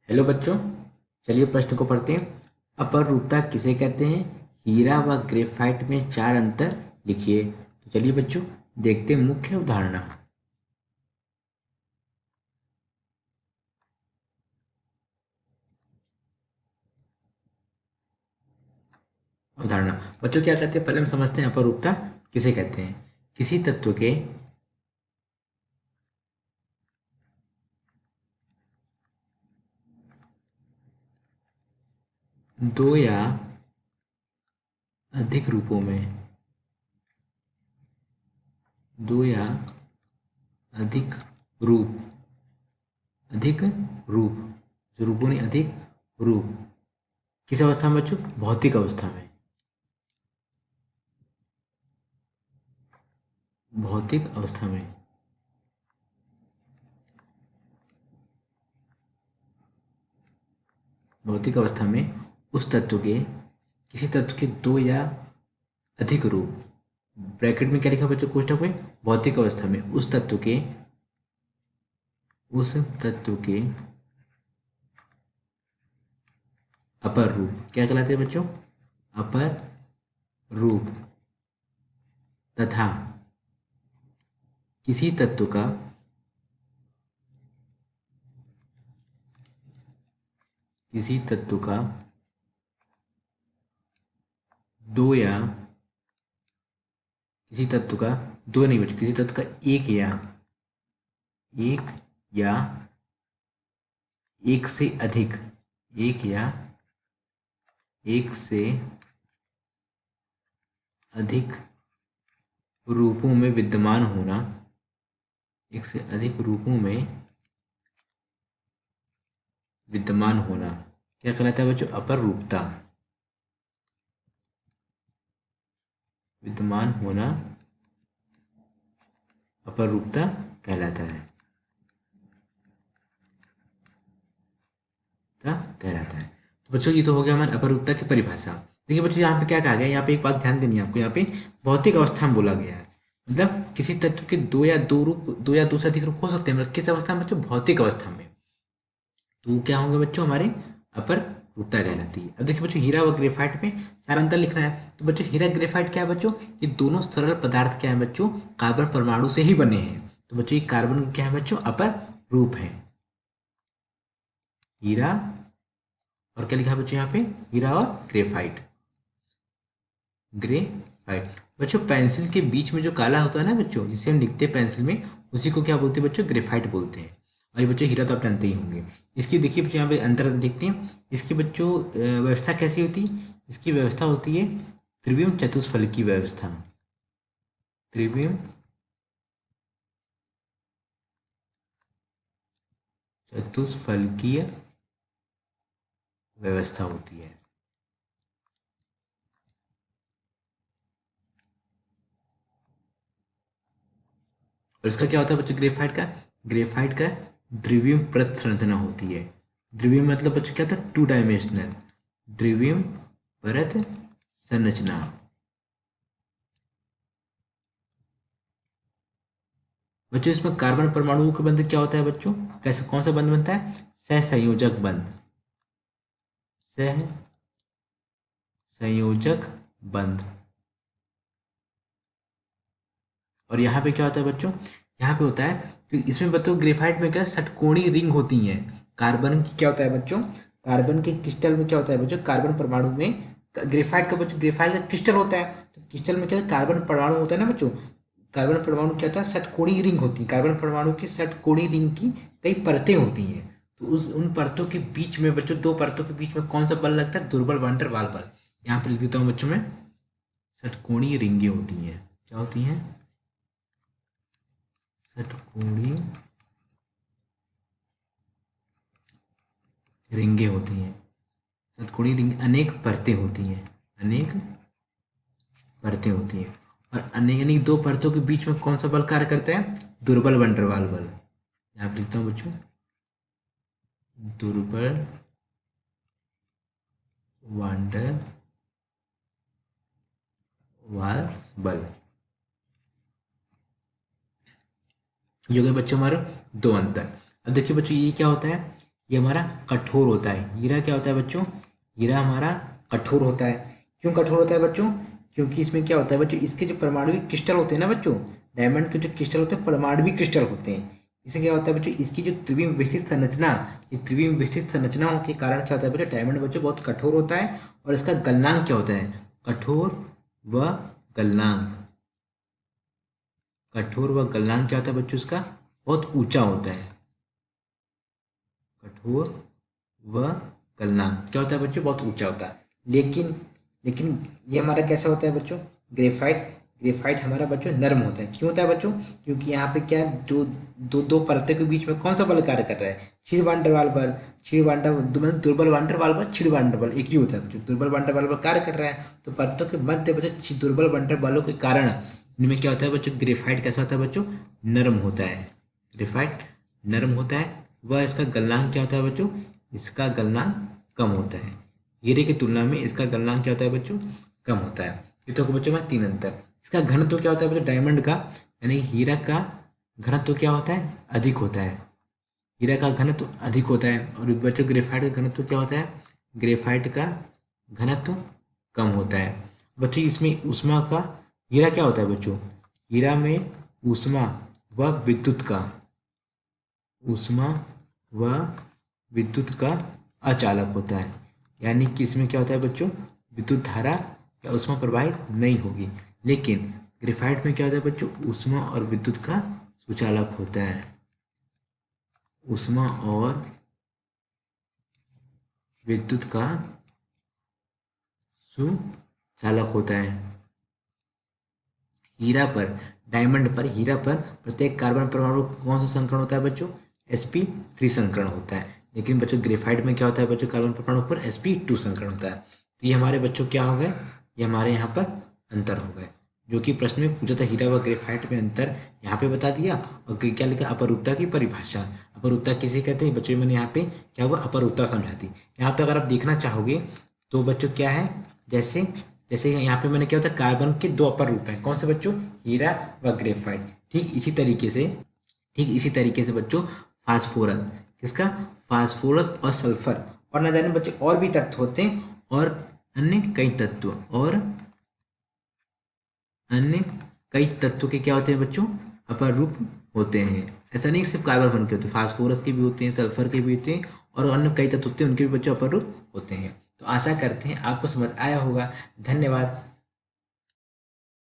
Hello बच्चों, चलिए प्रश्न को पढ़ते हैं। अपरूपता किसे कहते हैं? हीरा व ग्रेफाइट में चार अंतर लिखिए। तो चलिए बच्चों, देखते हैं मुख्य उदाहरण। उदाहरण बच्चों क्या कहते हैं, पहले हम समझते हैं अपरूपता किसे कहते हैं। किसी तत्व के दो या अधिक रूपों में, दो या अधिक रूप, अधिक रूप, जो रूपों ने अधिक रूप, किस अवस्था में बच्चों? भौतिक अवस्था में, भौतिक अवस्था में, भौतिक अवस्था में उस तत्व के, किसी तत्व के दो या अधिक रूप, ब्रैकेट में क्या लिखा बच्चों कोष्ठक में? भौतिक अवस्था में उस तत्व के, उस तत्व के अपर रूप क्या कहलाते हैं बच्चों? अपर रूप तथा किसी तत्व का, किसी तत्व का दो या, किसी तत्व का दो नहीं बच्चों, किसी तत्व का एक या एक से अधिक, एक या एक से अधिक रूपों में विद्यमान होना, एक से अधिक रूपों में विद्यमान होना क्या कहलाता है बच्चों? अपर रूपता, विद्यमान होना अपर रूपता कहलाता है, कहलाता है। तो बच्चों ये तो हो गया हमारे अपर रूपता की परिभाषा। देखिए बच्चों यहाँ पे क्या कहा गया, यहाँ पे एक बात ध्यान देनी है आपको, यहाँ पे भौतिक अवस्था में बोला गया है। मतलब किसी तत्व के दो या दो रूप, दो या दो से अधिक रूप हो सकते हैं, मतलब किस अवस्था में बच्चों? भौतिक अवस्था में। तो वो क्या होंगे बच्चों? हमारे अपर रूपता कहलाती है। अब देखिए बच्चों, हीरा व ग्रेफाइट में चार अंतर लिखना है। तो बच्चों हीरा ग्रेफाइट क्या है बच्चों? ये दोनों सरल पदार्थ क्या है बच्चों? कार्बन परमाणु से ही बने हैं। तो बच्चों ये कार्बन क्या है बच्चों? अपर रूप है। हीरा और क्या लिखा है बच्चों यहाँ पे? हीरा और ग्रेफाइट, ग्रेफाइट। बच्चों पेंसिल के बीच में जो काला होता है ना बच्चों, जिसे हम लिखते हैं पेंसिल में, उसी को क्या बोलते हैं बच्चों? ग्रेफाइट बोलते हैं। और ये बच्चों हीरा तो आप जानते ही होंगे। इसकी देखिए बच्चों यहाँ पे अंतर देखते हैं। इसकी बच्चों व्यवस्था कैसी होती है? इसकी व्यवस्था होती है त्रिविम चतुष्फलक की व्यवस्था, त्रिविम चतुष्फलकीय व्यवस्था होती है। और इसका क्या होता है बच्चों? ग्रेफाइट का द्विविम परत संरचना होती है। द्विविम मतलब बच्चों क्या होता है? टू डायमेंशनल, द्विविम परत संरचना। बच्चों इसमें कार्बन परमाणुओं का बंध क्या होता है बच्चों? कैसे, कौन सा बंध बनता है? सहसंयोजक बंध, सह संयोजक बंध। और यहाँ पे क्या होता है बच्चों? यहाँ पे होता है, तो इसमें बच्चों ग्रेफाइट में क्या षटकोणीय रिंग होती हैं। कार्बन की क्या होता है बच्चों? कार्बन के क्रिस्टल में क्या होता है बच्चों? कार्बन परमाणु में, ग्रेफाइट का बच्चों, ग्रेफाइट का क्रिस्टल होता है, तो क्रिस्टल में क्या है? कार्बन परमाणु होता है ना बच्चों। कार्बन परमाणु क्या होता है? षटकोणीय रिंग होती है। कार्बन परमाणु की षटकोणीय रिंग की कई परतें होती हैं। तो उस उन परतों के बीच में बच्चों, दो परतों के बीच में कौन सा बल लगता है? दुर्बल वान डेर वाल बल। यहाँ पे लिख देता हूँ बच्चों में, षटकोणीय रिंगें होती हैं। क्या होती हैं? षटकोणीय रिंगें होती हैं। षटकोणीय रिंग अनेक परतें होती हैं, अनेक परतें होती हैं। और अनेक यानी दो परतों के बीच में कौन सा बल कार्य करता है? दुर्बल वन डेर वाल बल। यहाँ पे लिखता हूँ बच्चों, दुर्बल वान डेर वाल्स बल। ये हो गए बच्चों हमारे दो अंतर। अब देखिए बच्चों ये क्या होता है? ये हमारा कठोर होता है। हीरा क्या होता है बच्चों? हीरा हमारा कठोर होता है। क्यों कठोर होता है बच्चों? क्योंकि इसमें क्या होता है बच्चों, इसके जो परमाणुविक क्रिस्टल होते हैं ना बच्चों, डायमंड के जो क्रिस्टल होते हैं परमाणुविक क्रिस्टल होते हैं। इससे क्या होता है बच्चों, इसकी जो त्रिविम विस्तृत संरचना, ये त्रिविम विस्तृत संरचनाओं के कारण क्या होता है बच्चों, डायमंड बच्चों बहुत कठोर होता है। और इसका गलनांक क्या होता है? कठोर व गलनांक। कठोर व गलनांक क्या होता है बच्चों इसका? बहुत ऊंचा होता है। कठोर व गलनांक क्या होता है बच्चों? बहुत ऊंचा होता है। लेकिन लेकिन ये हमारा कैसा होता है बच्चों? ग्रेफाइट। ग्रेफाइट हमारा बच्चों नर्म होता है। क्यों होता है बच्चों? क्योंकि यहाँ पे क्या है, जो दो दो परतों के बीच में कौन सा बल कार्य कर रहा है? क्षीण वान डर वाल बल। क्षीण वान डर मतलब दुर्बल वान डर वाल बल, क्षीण वान डर बल एक ही होता है बच्चों। दुर्बल वान डर वाल बल कार्य कर रहा है, तो परतों के मध्य बच्चों दुर्बल वान डर वालों के कारण इनमें क्या होता है बच्चों, ग्रेफाइट कैसा होता है बच्चों? नरम होता है। ग्रेफाइट नरम होता है। वह इसका गलनांक क्या होता है बच्चों? इसका गलनांक कम होता है। हीरे की तुलना में इसका गलनांक क्या होता है बच्चों? कम होता है। ये तो बच्चों में तीन अंतर। इसका घनत्व क्या होता है बच्चों? डायमंड का यानी हीरा का घनत्व क्या होता है? अधिक होता है। हीरा का घनत्व अधिक होता है। और बच्चों ग्रेफाइट का घनत्व क्या होता है? ग्रेफाइट का घनत्व कम होता है। बच्चों इसमें ऊष्मा का, हीरा क्या होता है बच्चों? हीरा में ऊष्मा व विद्युत का, ऊष्मा व विद्युत का अचालक होता है। यानी कि इसमें क्या होता है बच्चों? विद्युत धारा या ऊष्मा प्रवाहित नहीं होगी। लेकिन ग्रेफाइट में क्या होता है बच्चों? ऊष्मा और विद्युत का सुचालक होता है। ऊष्मा और विद्युत का सुचालक होता है। हीरा पर, डायमंड पर, हीरा पर प्रत्येक कार्बन परमाणु कौन सा संकरण होता है बच्चों? sp3 संकरण होता है। लेकिन बच्चों ग्रेफाइट में क्या होता है बच्चों? कार्बन परमाणु पर sp2 संकरण होता है। तो ये हमारे बच्चों क्या हो गए? ये हमारे यहाँ पर अंतर हो गए, जो कि प्रश्न में पूछा था। हीरा व ग्रेफाइट में अंतर यहाँ पे बता दिया। और क्या लिखा? अपरूपता की परिभाषा। अपरूपता किसे कहते हैं बच्चों? मैंने यहाँ पे क्या हुआ, अपरूपता समझा दी। यहाँ पे अगर आप देखना चाहोगे तो बच्चों क्या है, जैसे जैसे यहाँ पे मैंने क्या होता है, कार्बन के दो अपर रूप हैं। कौन से बच्चों? हीरा व ग्रेफाइट। ठीक इसी तरीके से बच्चों फास्फोरस, किसका? फास्फोरस और सल्फर, और न जाने बच्चों और भी तत्व होते हैं, और अन्य कई तत्व, और अन्य कई तत्व के क्या होते हैं बच्चों? अपर रूप होते हैं। ऐसा नहीं सिर्फ कार्बन के होते, फास्फोरस के भी होते हैं, सल्फर के भी होते हैं, और अन्य कई तत्व होते हैं, उनके भी बच्चों अपर रूप होते हैं। तो आशा करते हैं आपको समझ आया होगा। धन्यवाद।